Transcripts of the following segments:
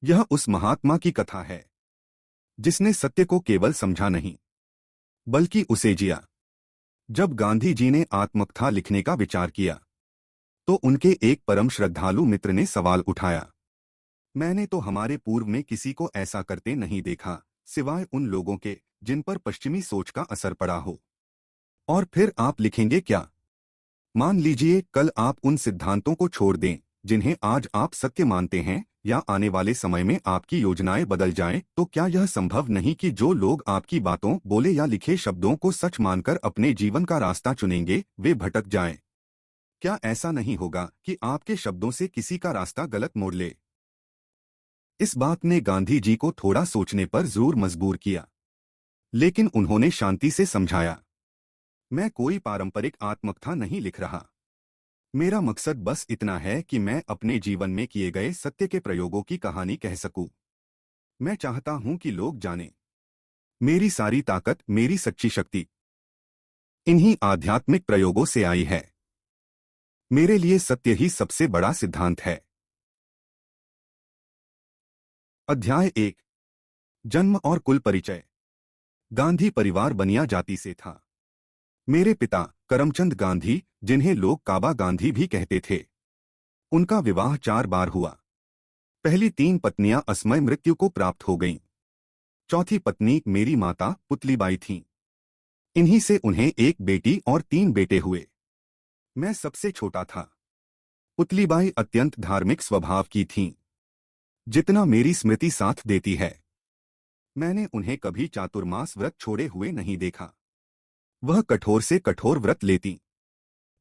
यह उस महात्मा की कथा है जिसने सत्य को केवल समझा नहीं बल्कि उसे जिया। जब गांधी जी ने आत्मकथा लिखने का विचार किया तो उनके एक परम श्रद्धालु मित्र ने सवाल उठाया, मैंने तो हमारे पूर्व में किसी को ऐसा करते नहीं देखा, सिवाय उन लोगों के जिन पर पश्चिमी सोच का असर पड़ा हो। और फिर आप लिखेंगे क्या? मान लीजिए कल आप उन सिद्धांतों को छोड़ दें जिन्हें आज आप सत्य मानते हैं, या आने वाले समय में आपकी योजनाएं बदल जाएं, तो क्या यह संभव नहीं कि जो लोग आपकी बातों, बोले या लिखे शब्दों को सच मानकर अपने जीवन का रास्ता चुनेंगे, वे भटक जाएं? क्या ऐसा नहीं होगा कि आपके शब्दों से किसी का रास्ता गलत मोड़ ले? इस बात ने गांधी जी को थोड़ा सोचने पर जरूर मजबूर किया, लेकिन उन्होंने शांति से समझाया, मैं कोई पारंपरिक आत्मकथा नहीं लिख रहा। मेरा मकसद बस इतना है कि मैं अपने जीवन में किए गए सत्य के प्रयोगों की कहानी कह सकूं। मैं चाहता हूं कि लोग जानें, मेरी सारी ताकत, मेरी सच्ची शक्ति इन्हीं आध्यात्मिक प्रयोगों से आई है। मेरे लिए सत्य ही सबसे बड़ा सिद्धांत है। अध्याय 1। जन्म और कुल परिचय। गांधी परिवार बनिया जाति से था। मेरे पिता करमचंद गांधी, जिन्हें लोग काबा गांधी भी कहते थे, उनका विवाह 4 बार हुआ। पहली 3 पत्नियां असमय मृत्यु को प्राप्त हो गईं। चौथी पत्नी मेरी माता पुतलीबाई थीं। इन्हीं से उन्हें एक बेटी और 3 बेटे हुए। मैं सबसे छोटा था। पुतलीबाई अत्यंत धार्मिक स्वभाव की थीं, जितना मेरी स्मृति साथ देती है। मैंने उन्हें कभी चातुर्मास व्रत छोड़े हुए नहीं देखा। वह कठोर से कठोर व्रत लेती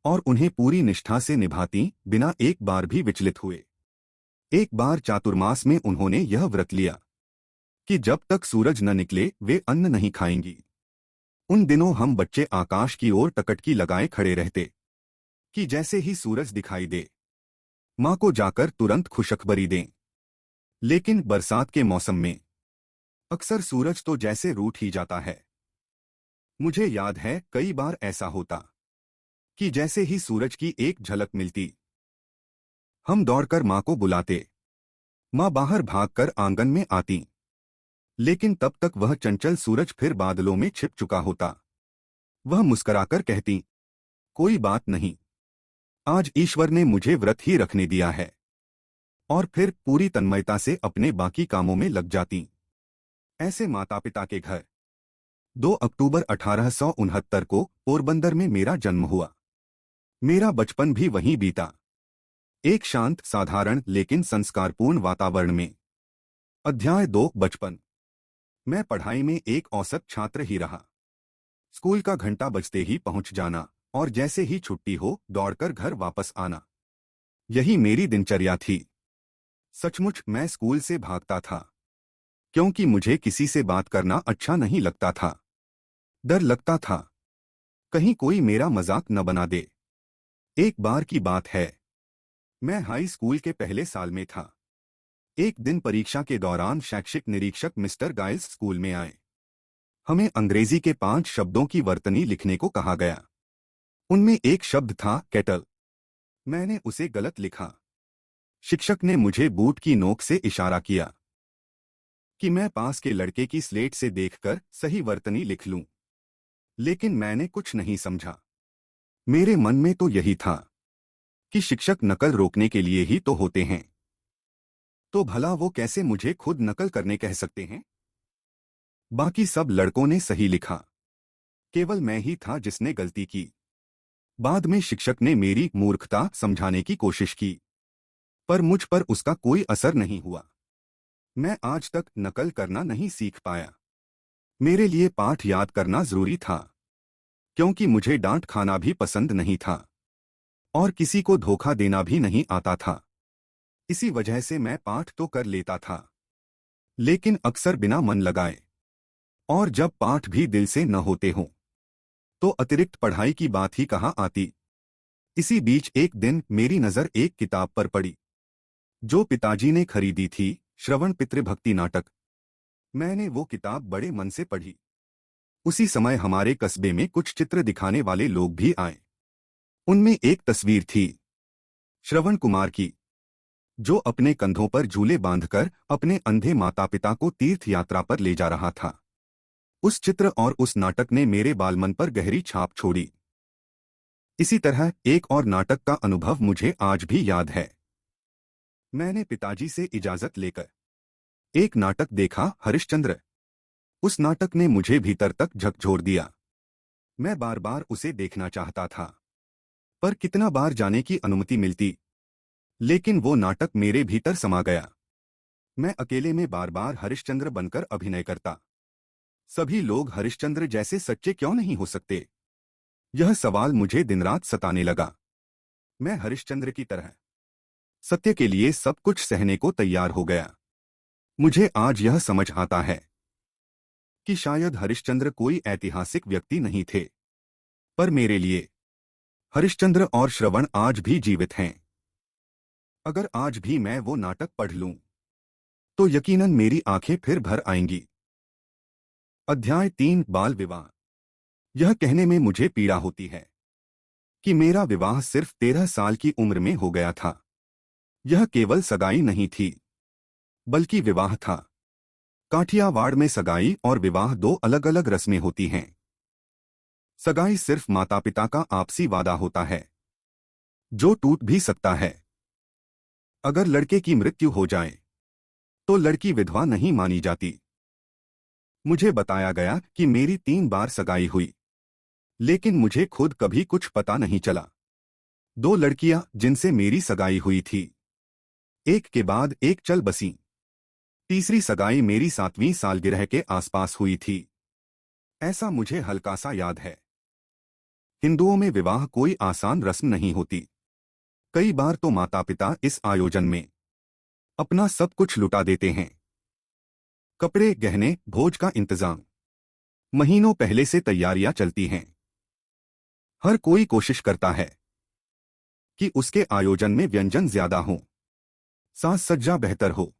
और उन्हें पूरी निष्ठा से निभाती, बिना एक बार भी विचलित हुए। एक बार चातुर्मास में उन्होंने यह व्रत लिया कि जब तक सूरज न निकले वे अन्न नहीं खाएंगी। उन दिनों हम बच्चे आकाश की ओर टकटकी लगाए खड़े रहते कि जैसे ही सूरज दिखाई दे माँ को जाकर तुरंत खुशखबरी दें। लेकिन बरसात के मौसम में अक्सर सूरज तो जैसे रूठ ही जाता है। मुझे याद है कई बार ऐसा होता कि जैसे ही सूरज की एक झलक मिलती, हम दौड़कर माँ को बुलाते। माँ बाहर भागकर आंगन में आती, लेकिन तब तक वह चंचल सूरज फिर बादलों में छिप चुका होता। वह मुस्कुराकर कहती, कोई बात नहीं, आज ईश्वर ने मुझे व्रत ही रखने दिया है। और फिर पूरी तन्मयता से अपने बाकी कामों में लग जाती। ऐसे माता पिता के घर 2 अक्टूबर 1869 को पोरबंदर में मेरा जन्म हुआ। मेरा बचपन भी वहीं बीता, एक शांत, साधारण लेकिन संस्कारपूर्ण वातावरण में। अध्याय 2। बचपन। मैं पढ़ाई में एक औसत छात्र ही रहा। स्कूल का घंटा बजते ही पहुंच जाना और जैसे ही छुट्टी हो दौड़कर घर वापस आना, यही मेरी दिनचर्या थी। सचमुच मैं स्कूल से भागता था, क्योंकि मुझे किसी से बात करना अच्छा नहीं लगता था। डर लगता था कहीं कोई मेरा मजाक न बना दे। एक बार की बात है, मैं हाई स्कूल के पहले साल में था। एक दिन परीक्षा के दौरान शैक्षिक निरीक्षक मिस्टर गाइल्स स्कूल में आए। हमें अंग्रेजी के 5 शब्दों की वर्तनी लिखने को कहा गया। उनमें एक शब्द था केटल। मैंने उसे गलत लिखा। शिक्षक ने मुझे बूट की नोक से इशारा किया कि मैं पास के लड़के की स्लेट से देखकर सही वर्तनी लिख लूं। लेकिन मैंने कुछ नहीं समझा। मेरे मन में तो यही था कि शिक्षक नकल रोकने के लिए ही तो होते हैं, तो भला वो कैसे मुझे खुद नकल करने कह सकते हैं? बाकी सब लड़कों ने सही लिखा, केवल मैं ही था जिसने गलती की। बाद में शिक्षक ने मेरी मूर्खता समझाने की कोशिश की, पर मुझ पर उसका कोई असर नहीं हुआ। मैं आज तक नकल करना नहीं सीख पाया। मेरे लिए पाठ याद करना जरूरी था, क्योंकि मुझे डांट खाना भी पसंद नहीं था और किसी को धोखा देना भी नहीं आता था। इसी वजह से मैं पाठ तो कर लेता था, लेकिन अक्सर बिना मन लगाए। और जब पाठ भी दिल से न होते हों, तो अतिरिक्त पढ़ाई की बात ही कहाँ आती। इसी बीच एक दिन मेरी नज़र एक किताब पर पड़ी, जो पिताजी ने खरीदी थी, श्रवण पितृभक्ति नाटक। मैंने वो किताब बड़े मन से पढ़ी। उसी समय हमारे कस्बे में कुछ चित्र दिखाने वाले लोग भी आए। उनमें एक तस्वीर थी श्रवण कुमार की। जो अपने कंधों पर झूले बांधकर अपने अंधे माता पिता को तीर्थ यात्रा पर ले जा रहा था। उस चित्र और उस नाटक ने मेरे बालमन पर गहरी छाप छोड़ी। इसी तरह एक और नाटक का अनुभव मुझे आज भी याद है। मैंने पिताजी से इजाजत लेकर एक नाटक देखा, हरिश्चंद्र। उस नाटक ने मुझे भीतर तक झकझोर दिया। मैं बार बार उसे देखना चाहता था, पर कितना बार जाने की अनुमति मिलती। लेकिन वो नाटक मेरे भीतर समा गया। मैं अकेले में बार बार हरिश्चंद्र बनकर अभिनय करता। सभी लोग हरिश्चंद्र जैसे सच्चे क्यों नहीं हो सकते? यह सवाल मुझे दिन रात सताने लगा। मैं हरिश्चंद्र की तरह सत्य के लिए सब कुछ सहने को तैयार हो गया। मुझे आज यह समझ आता है कि शायद हरिश्चंद्र कोई ऐतिहासिक व्यक्ति नहीं थे, पर मेरे लिए हरिश्चंद्र और श्रवण आज भी जीवित हैं। अगर आज भी मैं वो नाटक पढ़ लूं, तो यकीनन मेरी आंखें फिर भर आएंगी। अध्याय 3, बाल विवाह। यह कहने में मुझे पीड़ा होती है कि मेरा विवाह सिर्फ 13 साल की उम्र में हो गया था। यह केवल सगाई नहीं थी, बल्कि विवाह था। काठियावाड़ में सगाई और विवाह दो अलग अलग रस्में होती हैं। सगाई सिर्फ माता पिता का आपसी वादा होता है, जो टूट भी सकता है। अगर लड़के की मृत्यु हो जाए, तो लड़की विधवा नहीं मानी जाती। मुझे बताया गया कि मेरी 3 बार सगाई हुई, लेकिन मुझे खुद कभी कुछ पता नहीं चला। 2 लड़कियां जिनसे मेरी सगाई हुई थी, एक के बाद एक चल बसीं। तीसरी सगाई मेरी 7वीं सालगिरह के आसपास हुई थी। ऐसा मुझे हल्का सा याद है। हिंदुओं में विवाह कोई आसान रस्म नहीं होती। कई बार तो माता पिता इस आयोजन में अपना सब कुछ लुटा देते हैं। कपड़े, गहने, भोज का इंतजाम, महीनों पहले से तैयारियां चलती हैं। हर कोई कोशिश करता है कि उसके आयोजन में व्यंजन ज्यादा हों, साज सज्जा बेहतर हो।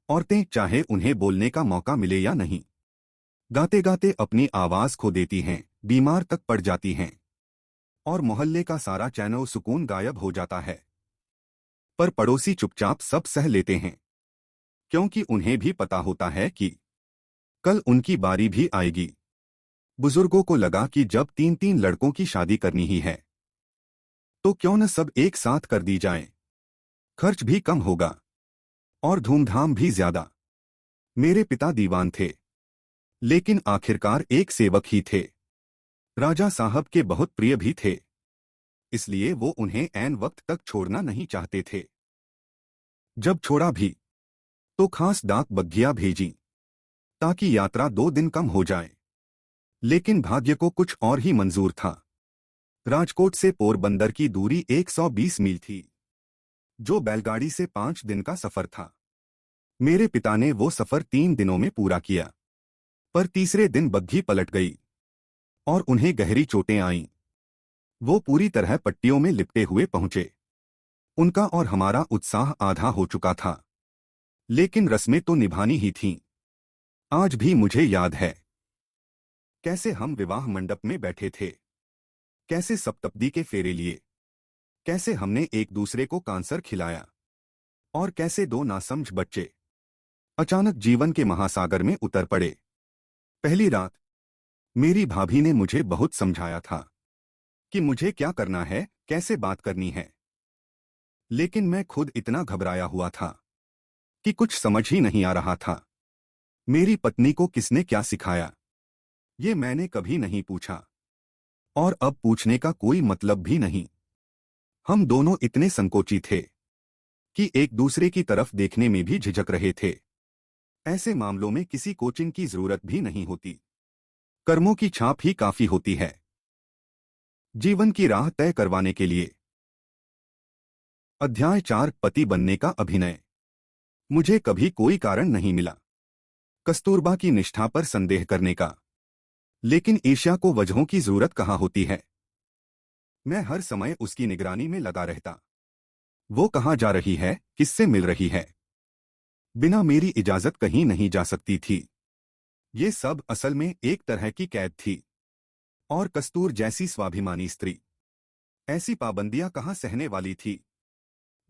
औरतें, चाहे उन्हें बोलने का मौका मिले या नहीं, गाते गाते अपनी आवाज खो देती हैं, बीमार तक पड़ जाती हैं, और मोहल्ले का सारा चैन व सुकून गायब हो जाता है। पर पड़ोसी चुपचाप सब सह लेते हैं, क्योंकि उन्हें भी पता होता है कि कल उनकी बारी भी आएगी। बुजुर्गों को लगा कि जब 3-3 लड़कों की शादी करनी ही है, तो क्यों न सब एक साथ कर दी जाए। खर्च भी कम होगा और धूमधाम भी ज्यादा। मेरे पिता दीवान थे, लेकिन आखिरकार एक सेवक ही थे। राजा साहब के बहुत प्रिय भी थे, इसलिए वो उन्हें ऐन वक्त तक छोड़ना नहीं चाहते थे। जब छोड़ा भी, तो खास डाक बग्घियां भेजी, ताकि यात्रा 2 दिन कम हो जाए। लेकिन भाग्य को कुछ और ही मंजूर था। राजकोट से पोरबंदर की दूरी 120 मील थी, जो बैलगाड़ी से 5 दिन का सफर था। मेरे पिता ने वो सफर 3 दिनों में पूरा किया, पर तीसरे दिन बग्घी पलट गई और उन्हें गहरी चोटें आईं। वो पूरी तरह पट्टियों में लिपटे हुए पहुंचे। उनका और हमारा उत्साह आधा हो चुका था, लेकिन रस्में तो निभानी ही थीं। आज भी मुझे याद है कैसे हम विवाह मंडप में बैठे थे, कैसे सप्तपदी के फेरे लिए, कैसे हमने एक दूसरे को कांसर खिलाया, और कैसे 2 नासमझ बच्चे अचानक जीवन के महासागर में उतर पड़े। पहली रात मेरी भाभी ने मुझे बहुत समझाया था कि मुझे क्या करना है, कैसे बात करनी है। लेकिन मैं खुद इतना घबराया हुआ था कि कुछ समझ ही नहीं आ रहा था। मेरी पत्नी को किसने क्या सिखाया, ये मैंने कभी नहीं पूछा, और अब पूछने का कोई मतलब भी नहीं। हम दोनों इतने संकोची थे कि एक दूसरे की तरफ देखने में भी झिझक रहे थे। ऐसे मामलों में किसी कोचिंग की जरूरत भी नहीं होती, कर्मों की छाप ही काफी होती है जीवन की राह तय करवाने के लिए। अध्याय 4, पति बनने का अभिनय। मुझे कभी कोई कारण नहीं मिला कस्तूरबा की निष्ठा पर संदेह करने का, लेकिन ईर्ष्या को वजहों की जरूरत कहाँ होती है। मैं हर समय उसकी निगरानी में लगा रहता। वो कहाँ जा रही है, किससे मिल रही है, बिना मेरी इजाजत कहीं नहीं जा सकती थी। ये सब असल में एक तरह की कैद थी। और कस्तूर जैसी स्वाभिमानी स्त्री ऐसी पाबंदियां कहाँ सहने वाली थी।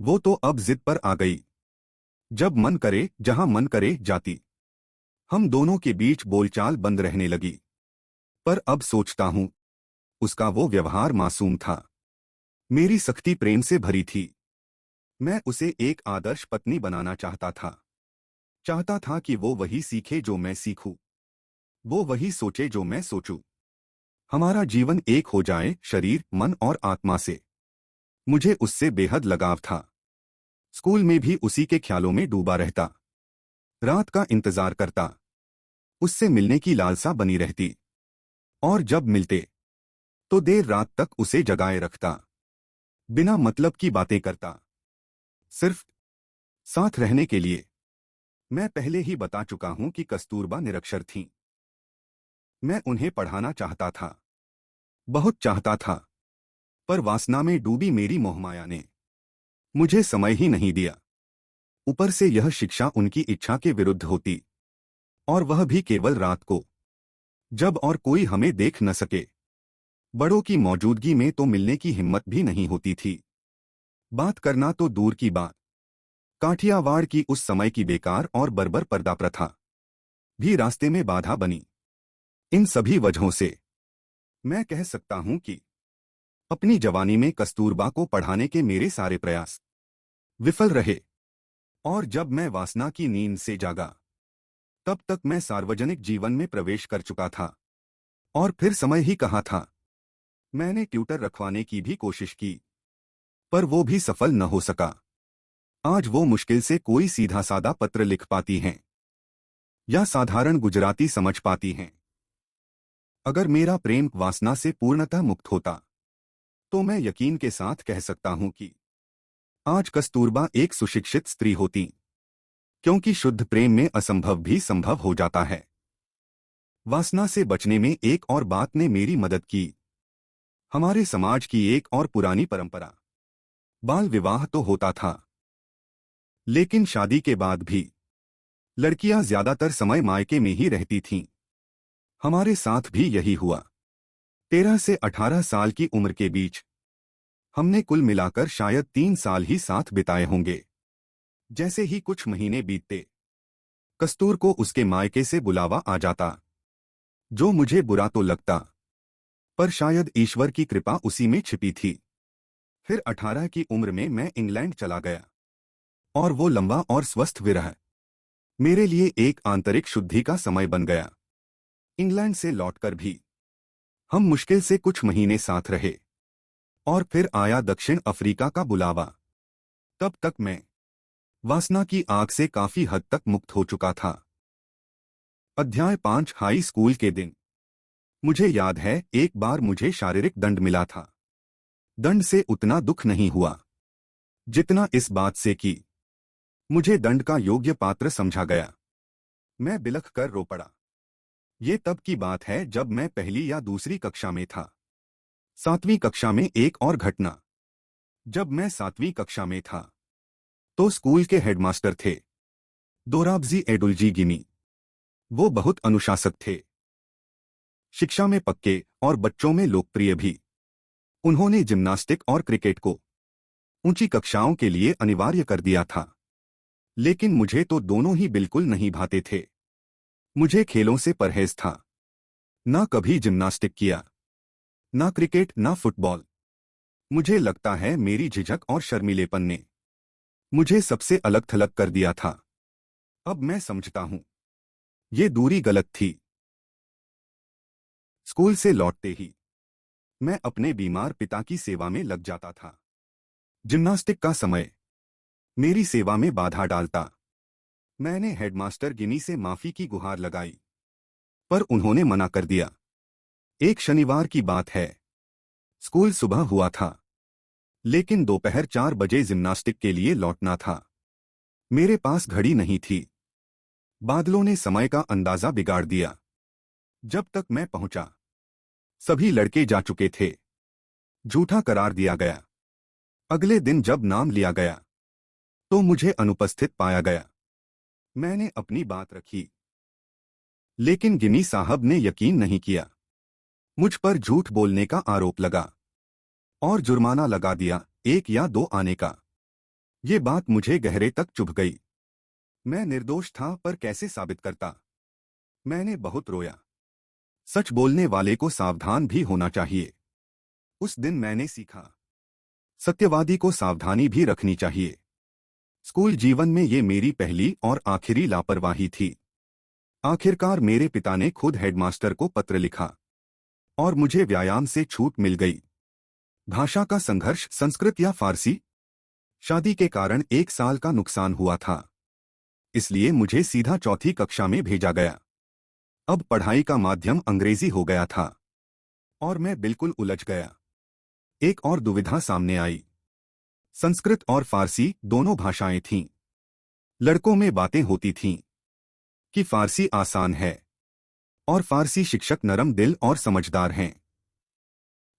वो तो अब जिद पर आ गई। जब मन करे जहां मन करे जाती। हम दोनों के बीच बोलचाल बंद रहने लगी। पर अब सोचता हूं, उसका वो व्यवहार मासूम था। मेरी सख्ती प्रेम से भरी थी। मैं उसे एक आदर्श पत्नी बनाना चाहता था। चाहता था कि वो वही सीखे जो मैं सीखूं, वो वही सोचे जो मैं सोचूं। हमारा जीवन एक हो जाए, शरीर, मन और आत्मा से। मुझे उससे बेहद लगाव था। स्कूल में भी उसी के ख्यालों में डूबा रहता। रात का इंतजार करता। उससे मिलने की लालसा बनी रहती। और जब मिलते तो देर रात तक उसे जगाए रखता। बिना मतलब की बातें करता, सिर्फ साथ रहने के लिए। मैं पहले ही बता चुका हूं कि कस्तूरबा निरक्षर थीं। मैं उन्हें पढ़ाना चाहता था, बहुत चाहता था। पर वासना में डूबी मेरी मोहमाया ने मुझे समय ही नहीं दिया। ऊपर से यह शिक्षा उनकी इच्छा के विरुद्ध होती, और वह भी केवल रात को, जब और कोई हमें देख न सके। बड़ों की मौजूदगी में तो मिलने की हिम्मत भी नहीं होती थी। बात करना तो दूर की बात। काठियावाड़ की उस समय की बेकार और बर्बर पर्दा प्रथा भी रास्ते में बाधा बनी। इन सभी वजहों से मैं कह सकता हूं कि अपनी जवानी में कस्तूरबा को पढ़ाने के मेरे सारे प्रयास विफल रहे। और जब मैं वासना की नींद से जागा, तब तक मैं सार्वजनिक जीवन में प्रवेश कर चुका था। और फिर समय ही कहाँ था। मैंने ट्यूटर रखवाने की भी कोशिश की, पर वो भी सफल न हो सका। आज वो मुश्किल से कोई सीधा सादा पत्र लिख पाती हैं, या साधारण गुजराती समझ पाती हैं। अगर मेरा प्रेम वासना से पूर्णतः मुक्त होता, तो मैं यकीन के साथ कह सकता हूं कि आज कस्तूरबा एक सुशिक्षित स्त्री होती। क्योंकि शुद्ध प्रेम में असंभव भी संभव हो जाता है। वासना से बचने में एक और बात ने मेरी मदद की। हमारे समाज की एक और पुरानी परंपरा, बाल विवाह तो होता था, लेकिन शादी के बाद भी लड़कियां ज्यादातर समय मायके में ही रहती थीं। हमारे साथ भी यही हुआ। 13 से 18 साल की उम्र के बीच हमने कुल मिलाकर शायद 3 साल ही साथ बिताए होंगे। जैसे ही कुछ महीने बीतते, कस्तूर को उसके मायके से बुलावा आ जाता, जो मुझे बुरा तो लगता, पर शायद ईश्वर की कृपा उसी में छिपी थी। फिर 18 की उम्र में मैं इंग्लैंड चला गया, और वो लंबा और स्वस्थ विरह मेरे लिए एक आंतरिक शुद्धि का समय बन गया। इंग्लैंड से लौटकर भी हम मुश्किल से कुछ महीने साथ रहे, और फिर आया दक्षिण अफ्रीका का बुलावा। तब तक मैं वासना की आग से काफी हद तक मुक्त हो चुका था। अध्याय 5 हाई स्कूल के दिन। मुझे याद है, एक बार मुझे शारीरिक दंड मिला था। दंड से उतना दुख नहीं हुआ जितना इस बात से कि मुझे दंड का योग्य पात्र समझा गया। मैं बिलख कर रो पड़ा। ये तब की बात है जब मैं पहली या दूसरी कक्षा में था। 7वीं कक्षा में एक और घटना। जब मैं 7वीं कक्षा में था, तो स्कूल के हेडमास्टर थे दोराबजी एडुलजी गिमी। वो बहुत अनुशासित थे, शिक्षा में पक्के और बच्चों में लोकप्रिय भी। उन्होंने जिम्नास्टिक और क्रिकेट को ऊंची कक्षाओं के लिए अनिवार्य कर दिया था। लेकिन मुझे तो दोनों ही बिल्कुल नहीं भाते थे। मुझे खेलों से परहेज था। ना कभी जिम्नास्टिक किया, ना क्रिकेट, ना फुटबॉल। मुझे लगता है मेरी झिझक और शर्मीलेपन ने मुझे सबसे अलग थलग कर दिया था। अब मैं समझता हूं, ये दूरी गलत थी। स्कूल से लौटते ही मैं अपने बीमार पिता की सेवा में लग जाता था। जिम्नास्टिक का समय मेरी सेवा में बाधा डालता। मैंने हेडमास्टर गिनी से माफी की गुहार लगाई, पर उन्होंने मना कर दिया। एक शनिवार की बात है। स्कूल सुबह हुआ था, लेकिन दोपहर 4 बजे जिम्नास्टिक के लिए लौटना था। मेरे पास घड़ी नहीं थी। बादलों ने समय का अंदाजा बिगाड़ दिया। जब तक मैं पहुंचा, सभी लड़के जा चुके थे। झूठा करार दिया गया। अगले दिन जब नाम लिया गया, तो मुझे अनुपस्थित पाया गया। मैंने अपनी बात रखी, लेकिन गिनी साहब ने यकीन नहीं किया। मुझ पर झूठ बोलने का आरोप लगा और जुर्माना लगा दिया, 1 या 2 आने का। ये बात मुझे गहरे तक चुभ गई। मैं निर्दोष था, पर कैसे साबित करता? मैंने बहुत रोया। सच बोलने वाले को सावधान भी होना चाहिए। उस दिन मैंने सीखा, सत्यवादी को सावधानी भी रखनी चाहिए। स्कूल जीवन में ये मेरी पहली और आखिरी लापरवाही थी। आखिरकार मेरे पिता ने खुद हेडमास्टर को पत्र लिखा और मुझे व्यायाम से छूट मिल गई। भाषा का संघर्ष, संस्कृत या फारसी? शादी के कारण 1 साल का नुकसान हुआ था, इसलिए मुझे सीधा चौथी कक्षा में भेजा गया। अब पढ़ाई का माध्यम अंग्रेजी हो गया था और मैं बिल्कुल उलझ गया। एक और दुविधा सामने आई। संस्कृत और फारसी दोनों भाषाएं थीं। लड़कों में बातें होती थीं कि फारसी आसान है और फारसी शिक्षक नरम दिल और समझदार हैं।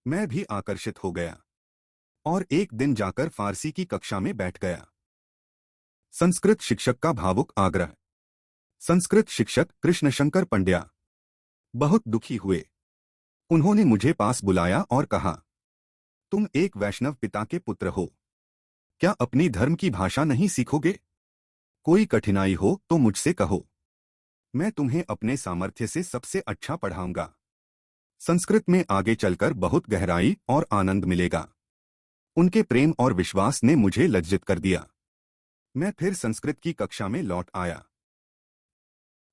मैं भी आकर्षित हो गया और एक दिन जाकर फारसी की कक्षा में बैठ गया। संस्कृत शिक्षक का भावुक आग्रह। संस्कृत शिक्षक कृष्णशंकर पंड्या बहुत दुखी हुए। उन्होंने मुझे पास बुलाया और कहा, तुम एक वैष्णव पिता के पुत्र हो, क्या अपनी धर्म की भाषा नहीं सीखोगे? कोई कठिनाई हो तो मुझसे कहो, मैं तुम्हें अपने सामर्थ्य से सबसे अच्छा पढ़ाऊंगा। संस्कृत में आगे चलकर बहुत गहराई और आनंद मिलेगा। उनके प्रेम और विश्वास ने मुझे लज्जित कर दिया। मैं फिर संस्कृत की कक्षा में लौट आया।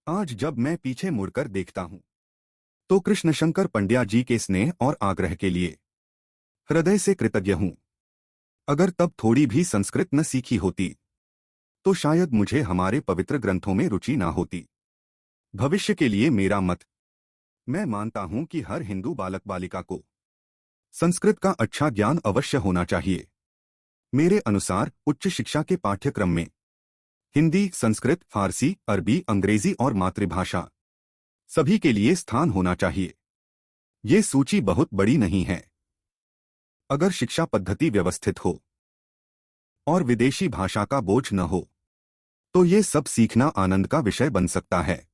आज जब मैं पीछे मुड़कर देखता हूं, तो कृष्णशंकर पंड्या जी के स्नेह और आग्रह के लिए हृदय से कृतज्ञ हूं। अगर तब थोड़ी भी संस्कृत न सीखी होती, तो शायद मुझे हमारे पवित्र ग्रंथों में रुचि ना होती। भविष्य के लिए मेरा मत, मैं मानता हूं कि हर हिंदू बालक बालिका को संस्कृत का अच्छा ज्ञान अवश्य होना चाहिए। मेरे अनुसार उच्च शिक्षा के पाठ्यक्रम में हिंदी, संस्कृत, फारसी, अरबी, अंग्रेजी और मातृभाषा सभी के लिए स्थान होना चाहिए। ये सूची बहुत बड़ी नहीं है। अगर शिक्षा पद्धति व्यवस्थित हो और विदेशी भाषा का बोझ न हो, तो ये सब सीखना आनंद का विषय बन सकता है।